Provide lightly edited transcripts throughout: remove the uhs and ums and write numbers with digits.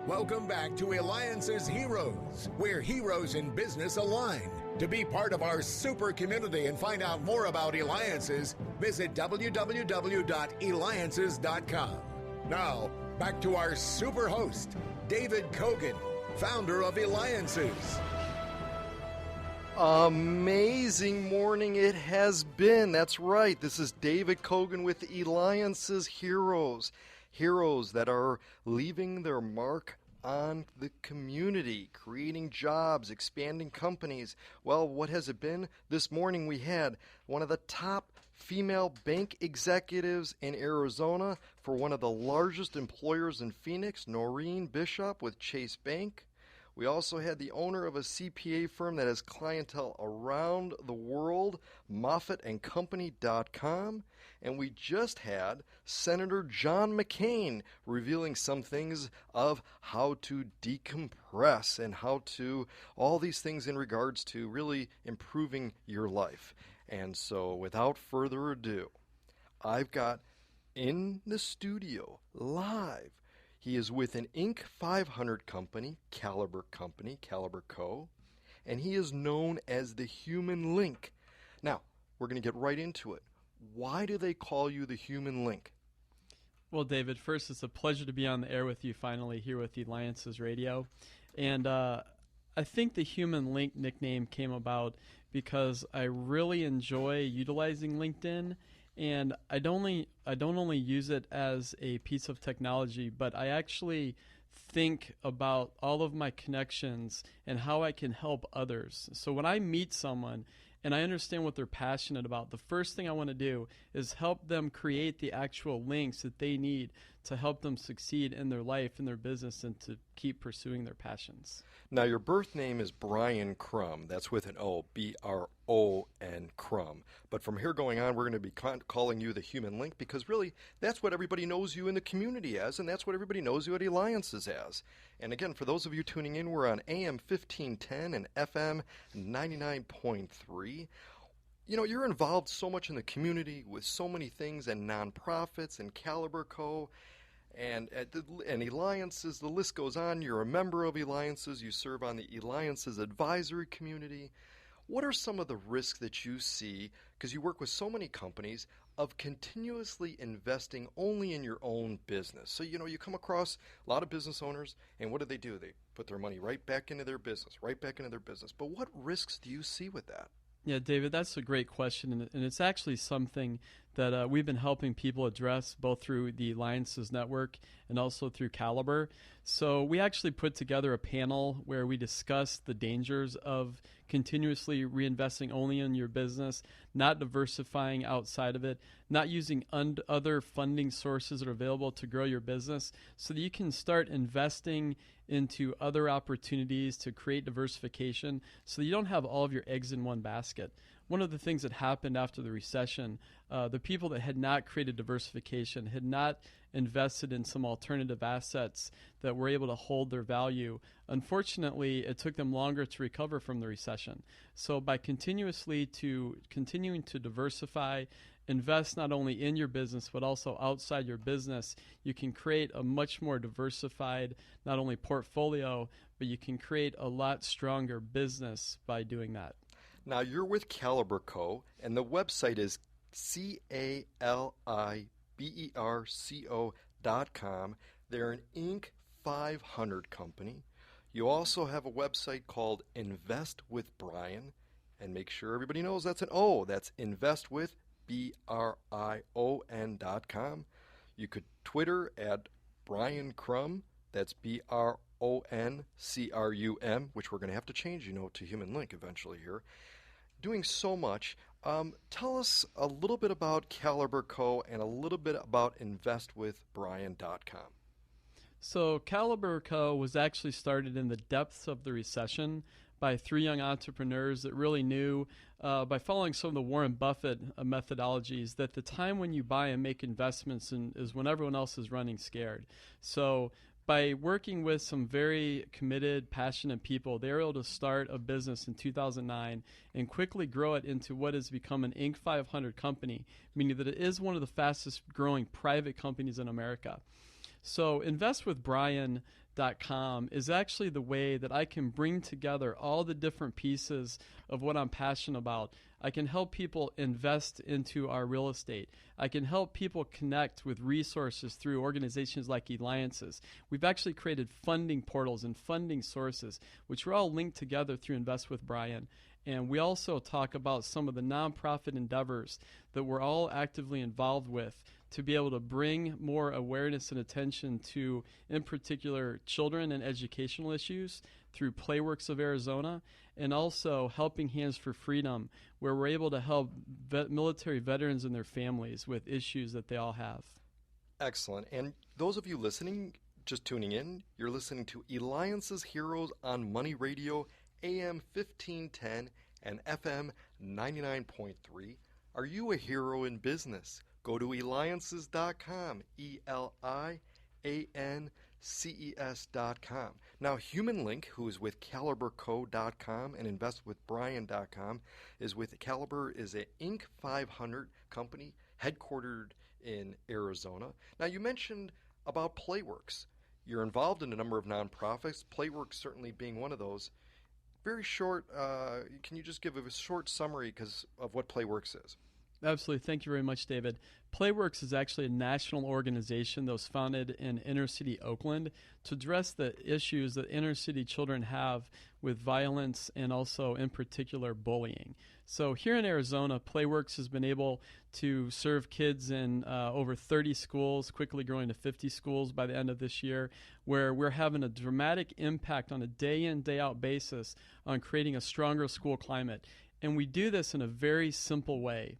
Welcome back to Eliances Heroes, where heroes in business align. To be part of our super community and find out more about Eliances, visit www.Eliances.com. Now, back to our super host, David Cogan, founder of Eliances. Amazing morning it has been. That's right. This is David Cogan with Eliances Heroes. Heroes that are leaving their mark on the community, creating jobs, expanding companies. Well, what has it been? This morning we had one of the top female bank executives in Arizona for one of the largest employers in Phoenix, Noreen Bishop with Chase Bank. We also had the owner of a CPA firm that has clientele around the world, MoffittandCompany.com. And we just had Senator John McCain revealing some things of how to decompress and how to, all these things in regards to really improving your life. And so without further ado, I've got in the studio live, he is with an Inc. 500 company, Caliber Co., and he is known as the Human Link. Now, we're going to get right into it. Why do they call you the Human Link? Well, David, first, it's a pleasure to be on the air with you finally here with Eliances Radio. And I think the Human Link nickname came about because I really enjoy utilizing LinkedIn. And I don't only use it as a piece of technology, but I actually think about all of my connections and how I can help others. So when I meet someone and I understand what they're passionate about, the first thing I want to do is help them create the actual links that they need to help them succeed in their life, in their business, and to keep pursuing their passions. Now, your birth name is Brion Crum. That's with an O, B-R-O-N, Crum. But from here going on, we're going to be calling you the Human Link because really that's what everybody knows you in the community as, and that's what everybody knows you at Eliances as. And again, for those of you tuning in, we're on AM 1510 and FM 99.3. You know, you're involved so much in the community with so many things and nonprofits and Caliber Co. And Eliances, the list goes on. You're a member of Eliances. You serve on the Eliances advisory community. What are some of the risks that you see, because you work with so many companies, of continuously investing only in your own business? So, you know, you come across a lot of business owners, and what do? They put their money right back into their business. But what risks do you see with that? Yeah, David, that's a great question, and it's actually something that we've been helping people address both through the Eliances Network and also through Caliber. So we actually put together a panel where we discuss the dangers of continuously reinvesting only in your business, not diversifying outside of it, not using other funding sources that are available to grow your business, so that you can start investing into other opportunities to create diversification so that you don't have all of your eggs in one basket. One of the things that happened after the recession, the people that had not created diversification, had not invested in some alternative assets that were able to hold their value, unfortunately, it took them longer to recover from the recession. So by continuing to diversify, invest not only in your business but also outside your business, you can create a much more diversified, not only portfolio, but you can create a lot stronger business by doing that. Now, you're with Caliber Co., and the website is CALIBERCO.com. They're an Inc. 500 company. You also have a website called Invest with Brion, and make sure everybody knows that's an O. That's Invest with, BRION.com. You could Twitter at Brion Crum. That's BRONCRUM, which we're going to have to change, to Human Link eventually here. Doing so much. Tell us a little bit about Caliber Co. and a little bit about InvestWithBrion.com. So Caliber Co. was actually started in the depths of the recession by three young entrepreneurs that really knew, by following some of the Warren Buffett methodologies, that the time when you buy and make investments is when everyone else is running scared. So by working with some very committed, passionate people, they were able to start a business in 2009 and quickly grow it into what has become an Inc. 500 company, meaning that it is one of the fastest growing private companies in America. So investwithbrion.com is actually the way that I can bring together all the different pieces of what I'm passionate about. I can help people invest into our real estate. I can help people connect with resources through organizations like Eliances. We've actually created funding portals and funding sources, which are all linked together through Invest with Brion. And we also talk about some of the nonprofit endeavors that we're all actively involved with to be able to bring more awareness and attention to, in particular, children and educational issues through Playworks of Arizona, and also Helping Hands for Freedom, where we're able to help military veterans and their families with issues that they all have. Excellent. And those of you listening, just tuning in, you're listening to Eliances Heroes on Money Radio, AM 1510 and FM 99.3. Are you a hero in business? Go to Eliances.com, Eliances.com. Now, HumanLink, who is with CaliberCo.com and InvestWithBrion.com, is with Caliber, is an Inc. 500 company headquartered in Arizona. Now, you mentioned about Playworks. You're involved in a number of nonprofits, Playworks certainly being one of those. Very short, can you just give a short summary of what Playworks is? Absolutely. Thank you very much, David. Playworks is actually a national organization that was founded in inner city Oakland to address the issues that inner city children have with violence and also, in particular, bullying. So here in Arizona, Playworks has been able to serve kids in over 30 schools, quickly growing to 50 schools by the end of this year, where we're having a dramatic impact on a day-in, day-out basis on creating a stronger school climate. And we do this in a very simple way.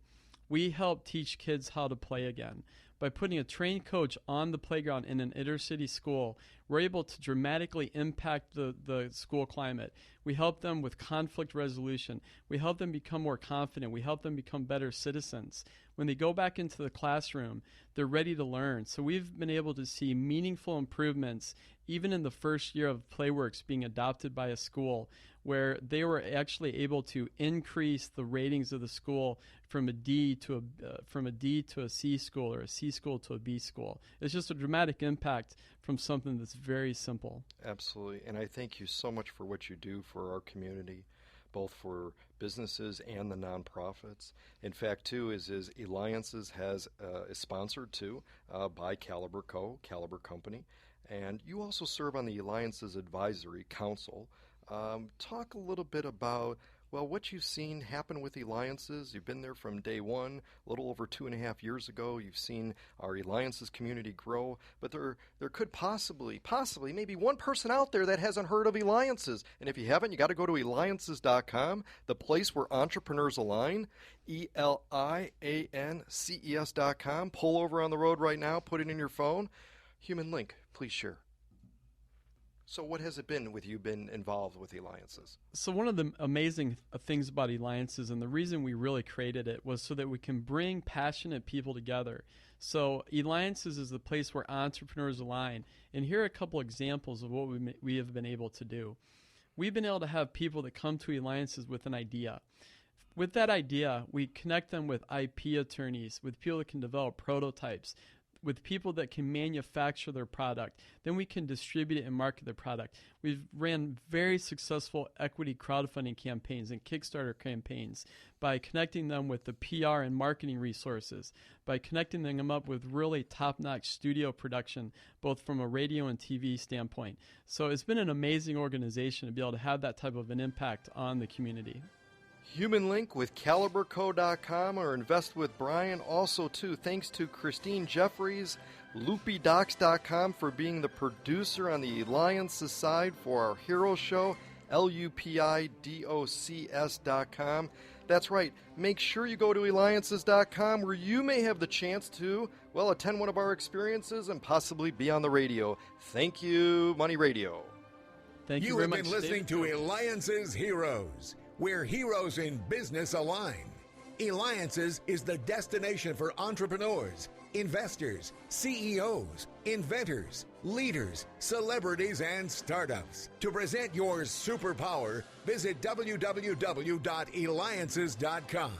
We help teach kids how to play again. By putting a trained coach on the playground in an inner city school, we're able to dramatically impact the school climate. We help them with conflict resolution. We help them become more confident. We help them become better citizens. When they go back into the classroom, they're ready to learn. So we've been able to see meaningful improvements even in the first year of Playworks being adopted by a school, where they were actually able to increase the ratings of the school from a D to a C school, or a C school to a B school. It's just a dramatic impact from something that's very simple. Absolutely, and I thank you so much for what you do for our community, both for businesses and the nonprofits. In fact, too, is Eliances is sponsored too by Caliber Company, and you also serve on the Eliances Advisory Council. Talk a little bit about, well, what you've seen happen with Eliances. You've been there from day one, a little over 2.5 years ago. You've seen our Eliances community grow, but there could possibly, maybe one person out there that hasn't heard of Eliances. And if you haven't, you got to go to Eliances.com, the place where entrepreneurs align, ELIANCES.com. Pull over on the road right now, put it in your phone. Human Link, please share. So what has it been with you been involved with Eliances? So one of the amazing things about Eliances, and the reason we really created it, was so that we can bring passionate people together. So Eliances is the place where entrepreneurs align. And here are a couple examples of what we have been able to do. We've been able to have people that come to Eliances with an idea. With that idea, we connect them with IP attorneys, with people that can develop prototypes, with people that can manufacture their product. Then we can distribute it and market their product. We've ran very successful equity crowdfunding campaigns and Kickstarter campaigns by connecting them with the PR and marketing resources, by connecting them up with really top-notch studio production, both from a radio and TV standpoint. So it's been an amazing organization to be able to have that type of an impact on the community. Human Link with CaliberCo.com or Invest with Brion. Also, too, thanks to Christine Jeffries, LoopyDocs.com for being the producer on the Eliances side for our Hero Show, LUPIDOCS.com. That's right. Make sure you go to Eliances.com where you may have the chance to, well, attend one of our experiences and possibly be on the radio. Thank you, Money Radio. Thank you very much. You have been listening to Eliances Heroes, where heroes in business align. Eliances is the destination for entrepreneurs, investors, CEOs, inventors, leaders, celebrities, and startups. To present your superpower, visit www.eliances.com.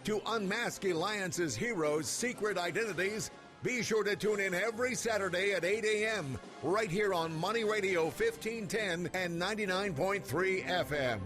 To unmask Eliances heroes' secret identities, Be sure to tune in every Saturday at 8 a.m. right here on Money Radio 1510 and 99.3 FM.